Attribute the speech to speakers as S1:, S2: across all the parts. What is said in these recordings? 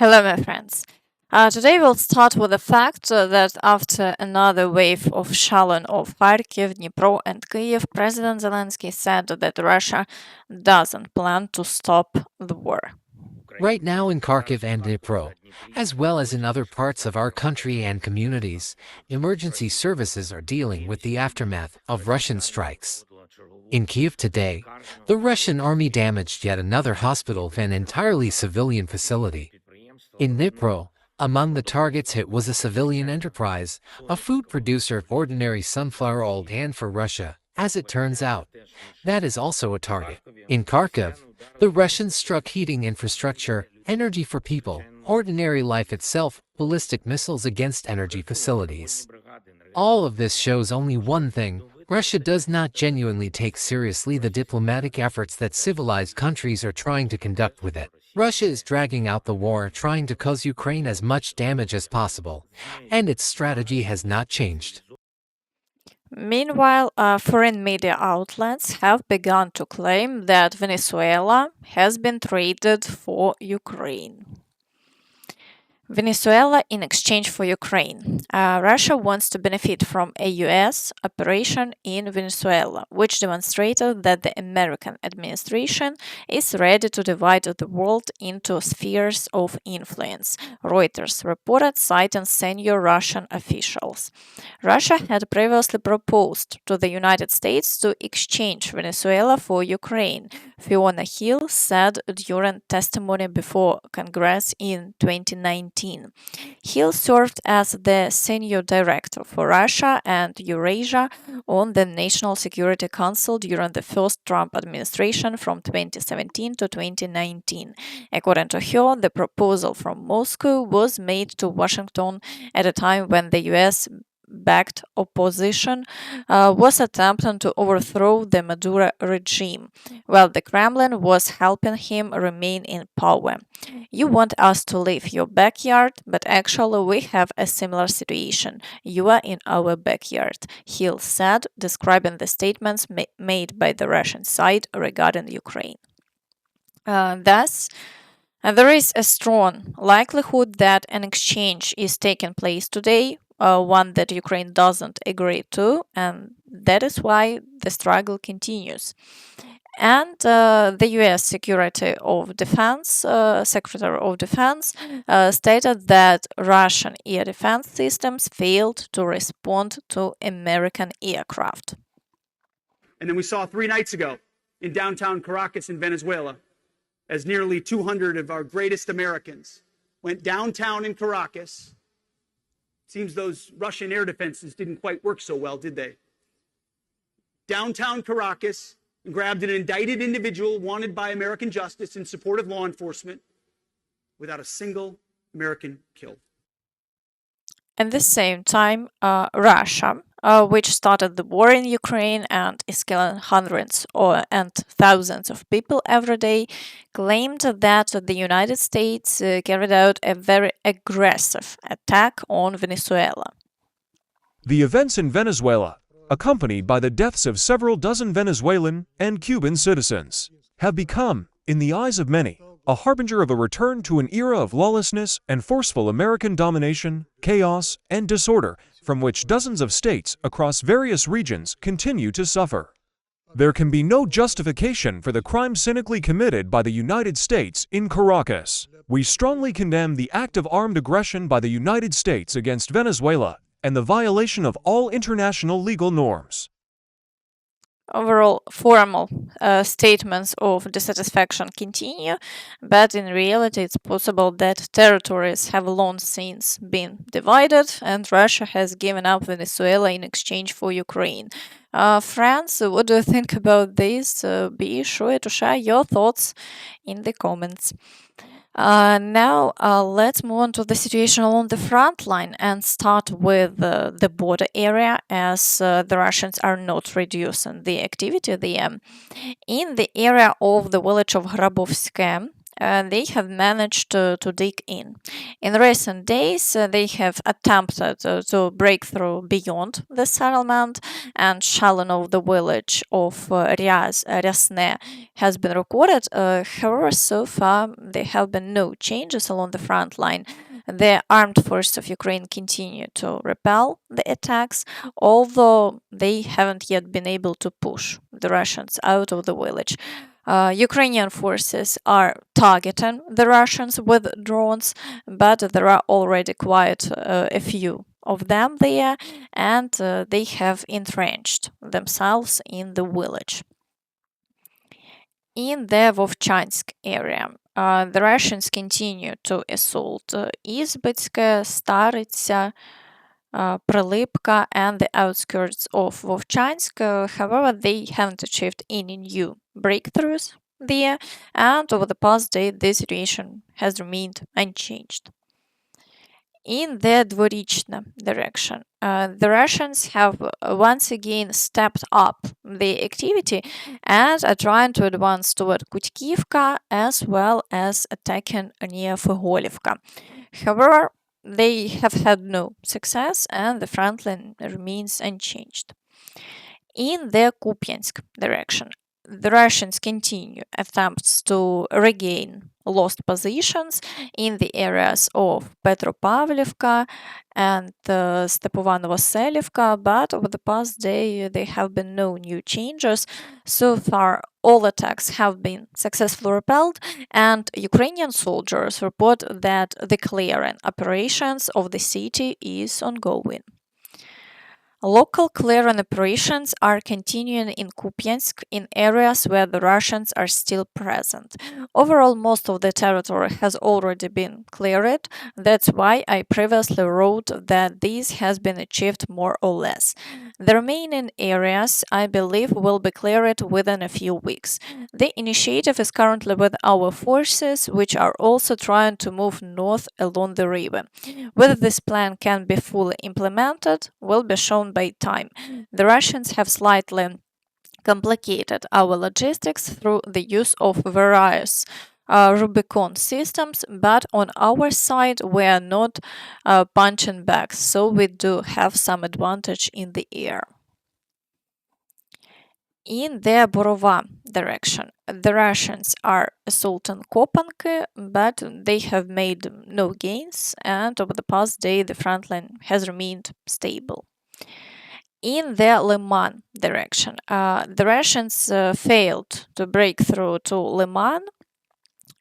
S1: Hello, my friends. Today we'll start with the fact that after another wave of shelling of Kharkiv, Dnipro, and Kyiv, President Zelenskyy said that Russia doesn't plan to stop the war.
S2: Right now in Kharkiv and Dnipro, as well as in other parts of our country and communities, emergency services are dealing with the aftermath of Russian strikes. In Kyiv today, the Russian army damaged yet another hospital and entirely civilian facility. In Dnipro, among the targets hit was a civilian enterprise, a food producer of ordinary sunflower oil, and for Russia, as it turns out, that is also a target. In Kharkiv, the Russians struck heating infrastructure, energy for people, ordinary life itself, ballistic missiles against energy facilities. All of this shows only one thing: Russia does not genuinely take seriously the diplomatic efforts that civilized countries are trying to conduct with it. Russia is dragging out the war, trying to cause Ukraine as much damage as possible, and its strategy has not changed.
S1: Meanwhile, foreign media outlets have begun to claim that Venezuela has been traded for Ukraine. Venezuela in exchange for Ukraine. Russia wants to benefit from a US operation in Venezuela, which demonstrated that the American administration is ready to divide the world into spheres of influence, Reuters reported, citing senior Russian officials. Russia had previously proposed to the United States to exchange Venezuela for Ukraine, Fiona Hill said during testimony before Congress in 2019. Hill served as the senior director for Russia and Eurasia on the National Security Council during the first Trump administration from 2017 to 2019. According to her, the proposal from Moscow was made to Washington at a time when the US backed opposition was attempting to overthrow the Maduro regime, while the Kremlin was helping him remain in power. You want us to leave your backyard, but actually we have a similar situation. You are in our backyard, Hill said, describing the statements made by the Russian side regarding Ukraine. Thus, there is a strong likelihood that an exchange is taking place today, one that Ukraine doesn't agree to, and that is why the struggle continues. And the U.S. Secretary of Defense stated that Russian air defense systems failed to respond to American aircraft.
S3: And then we saw 3 nights ago in downtown Caracas in Venezuela, as nearly 200 of our greatest Americans went downtown in Caracas. Seems those Russian air defenses didn't quite work so well, did they? Downtown Caracas, and grabbed an indicted individual wanted by American justice in support of law enforcement without a single American killed.
S1: At the same time, Russia, which started the war in Ukraine and is killing hundreds and thousands of people every day, claimed that the United States carried out a very aggressive attack on Venezuela.
S4: The events in Venezuela, accompanied by the deaths of several dozen Venezuelan and Cuban citizens, have become, in the eyes of many, a harbinger of a return to an era of lawlessness and forceful American domination, chaos, and disorder from which dozens of states across various regions continue to suffer. There can be no justification for the crime cynically committed by the United States in Caracas. We strongly condemn the act of armed aggression by the United States against Venezuela and the violation of all international legal norms.
S1: Overall, formal statements of dissatisfaction continue, but in reality it's possible that territories have long since been divided and Russia has given up Venezuela in exchange for Ukraine. France, what do you think about this? Be sure to share your thoughts in the comments. Now, let's move on to the situation along the front line and start with the border area, as the Russians are not reducing the activity there. In the area of the village of Grabovsk, they have managed to dig in. In recent days, they have attempted to break through beyond the settlement, and shelling of the village of Ryasne has been recorded. However, so far there have been no changes along the front line. The armed forces of Ukraine continue to repel the attacks, although they haven't yet been able to push the Russians out of the village. Ukrainian forces are targeting the Russians with drones, but there are already quite a few of them there, and they have entrenched themselves in the village. In the Vovchansk area, the Russians continue to assault Izbitske, Staritsa, Prilipka, and the outskirts of Vovchansk. However, they haven't achieved any new breakthroughs there, and over the past day, the situation has remained unchanged. In the Dvorichna direction, the Russians have once again stepped up the activity and are trying to advance toward Kutkivka as well as attacking near Fogolivka. However, they have had no success and the front line remains unchanged. In the Kupiansk direction, the Russians continue attempts to regain lost positions in the areas of Petropavlivka and Stepovanovo-Selivka, but over the past day there have been no new changes. So far, all attacks have been successfully repelled, and Ukrainian soldiers report that the clearing operations of the city is ongoing. Local clearing operations are continuing in Kupiansk in areas where the Russians are still present. Overall, most of the territory has already been cleared. That's why I previously wrote that this has been achieved more or less. The remaining areas, I believe, will be cleared within a few weeks. The initiative is currently with our forces, which are also trying to move north along the river. Whether this plan can be fully implemented will be shown by time. The Russians have slightly complicated our logistics through the use of various Rubicon systems, but on our side we are not punching bags, so we do have some advantage in the air. In the Borova direction, the Russians are assaulting Kopanki, but they have made no gains, and over the past day the front line has remained stable. In the Lyman direction, the Russians failed to break through to Lyman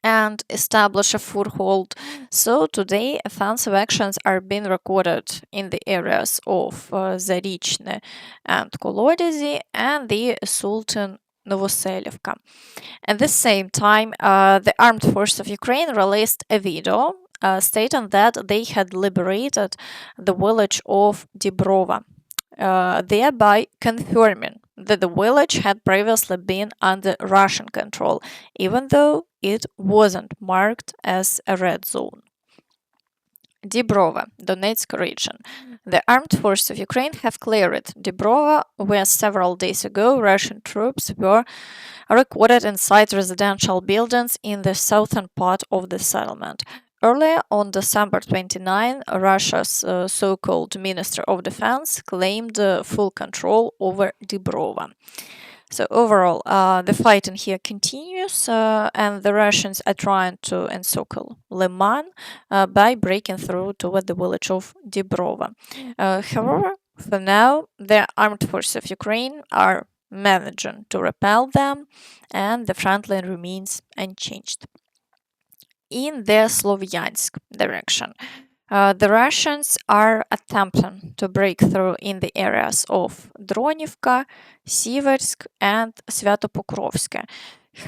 S1: and establish a foothold. So today, offensive actions are being recorded in the areas of Zarychne and Kolodezi, and the assaulting Novoselivka. At the same time, the armed forces of Ukraine released a video stating that they had liberated the village of Dibrove, thereby confirming that the village had previously been under Russian control, even though it wasn't marked as a red zone. Dibrove, Donetsk region. The armed forces of Ukraine have cleared Dibrove, where several days ago Russian troops were recorded inside residential buildings in the southern part of the settlement. Earlier, on December 29, Russia's so-called Minister of Defense claimed full control over Dibrove. So overall, the fighting here continues, and the Russians are trying to encircle Lyman by breaking through toward the village of Dibrove. However, for now, the armed forces of Ukraine are managing to repel them, and the front line remains unchanged. In the Sloviansk direction, the Russians are attempting to break through in the areas of Dronivka, Siversk, and Svyatopokrovsk.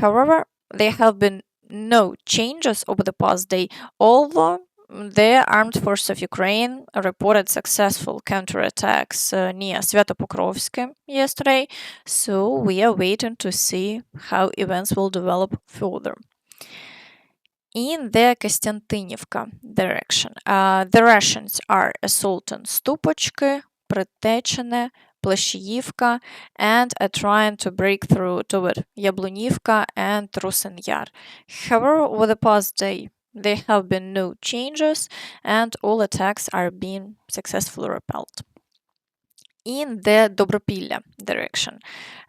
S1: However, there have been no changes over the past day, although the armed forces of Ukraine reported successful counterattacks near Svyatopokrovsk yesterday, so we are waiting to see how events will develop further. In the Kostiantynivka direction, the Russians are assaulting Stupochki, Protechine, Pleshiyivka, and are trying to break through toward Yablunivka and Rusin Yar. However, over the past day, there have been no changes, and all attacks are being successfully repelled. In the Dobropillia direction,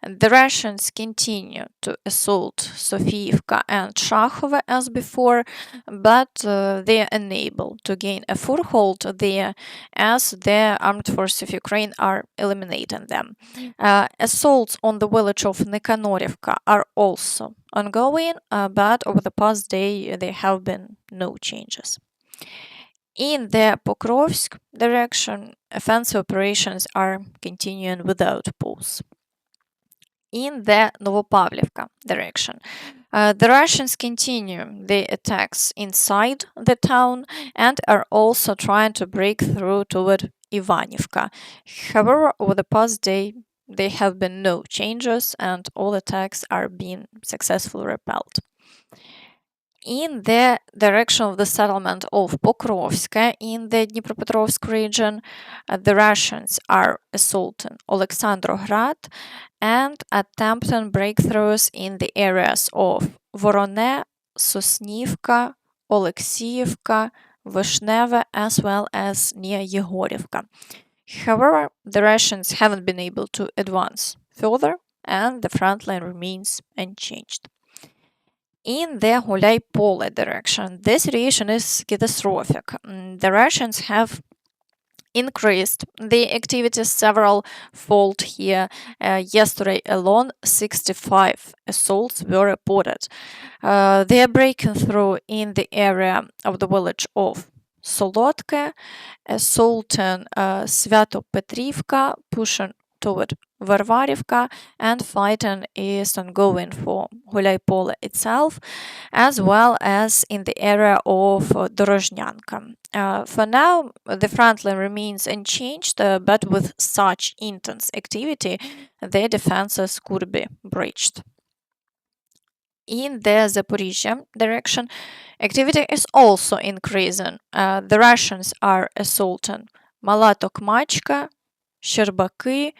S1: the Russians continue to assault Sofiivka and Shakhova as before, but they are unable to gain a foothold there as the armed forces of Ukraine are eliminating them. Assaults on the village of Nikhanorivka are also ongoing, but over the past day there have been no changes. In the Pokrovsk direction, offensive operations are continuing without pause. In the Novopavlivka direction, the Russians continue their attacks inside the town and are also trying to break through toward Ivanivka. However, over the past day, there have been no changes and all attacks are being successfully repelled. In the direction of the settlement of Pokrovsk in the Dnipropetrovsk region, the Russians are assaulting Alexandrograd and attempting breakthroughs in the areas of Vorone, Sosnivka, Oleksiivka, Vishneve, as well as near Yegorivka. However, the Russians haven't been able to advance further and the front line remains unchanged. In the Huliaipole direction, the situation is catastrophic. The Russians have increased the activity several fold here. Yesterday alone, 65 assaults were reported. They are breaking through in the area of the village of Solodka, assaulting Svyato-Petrivka, pushing toward Varvarivka, and fighting is ongoing for Huliaipole itself, as well as in the area of Dorozhnyanka. For now, the front line remains unchanged, but with such intense activity, the defenses could be breached. In the Zaporizhzhia direction, activity is also increasing. The Russians are assaulting Malatokmachka, Sherbaki,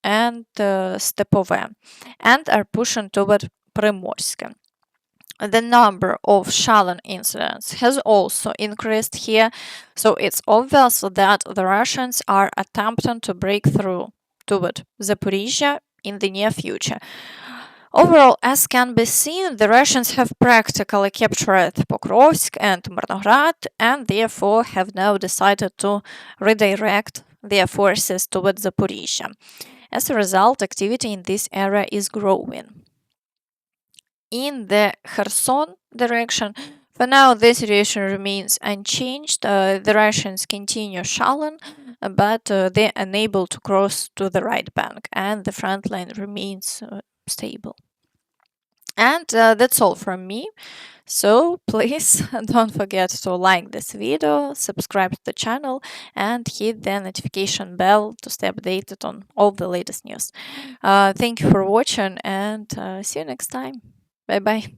S1: and Stepove, and are pushing toward Primorsk. The number of Shalin incidents has also increased here, so it's obvious that the Russians are attempting to break through toward Zaporizhzhia in the near future. Overall, as can be seen, the Russians have practically captured Pokrovsk and Marnograd and therefore have now decided to redirect their forces towards Zaporizhzhia. As a result, activity in this area is growing. In the Kherson direction, for now the situation remains unchanged. The Russians continue shelling, but they're unable to cross to the right bank and the front line remains stable. And that's all from me. So please don't forget to like this video, subscribe to the channel, and hit the notification bell to stay updated on all the latest news. Thank you for watching and see you next time. Bye bye.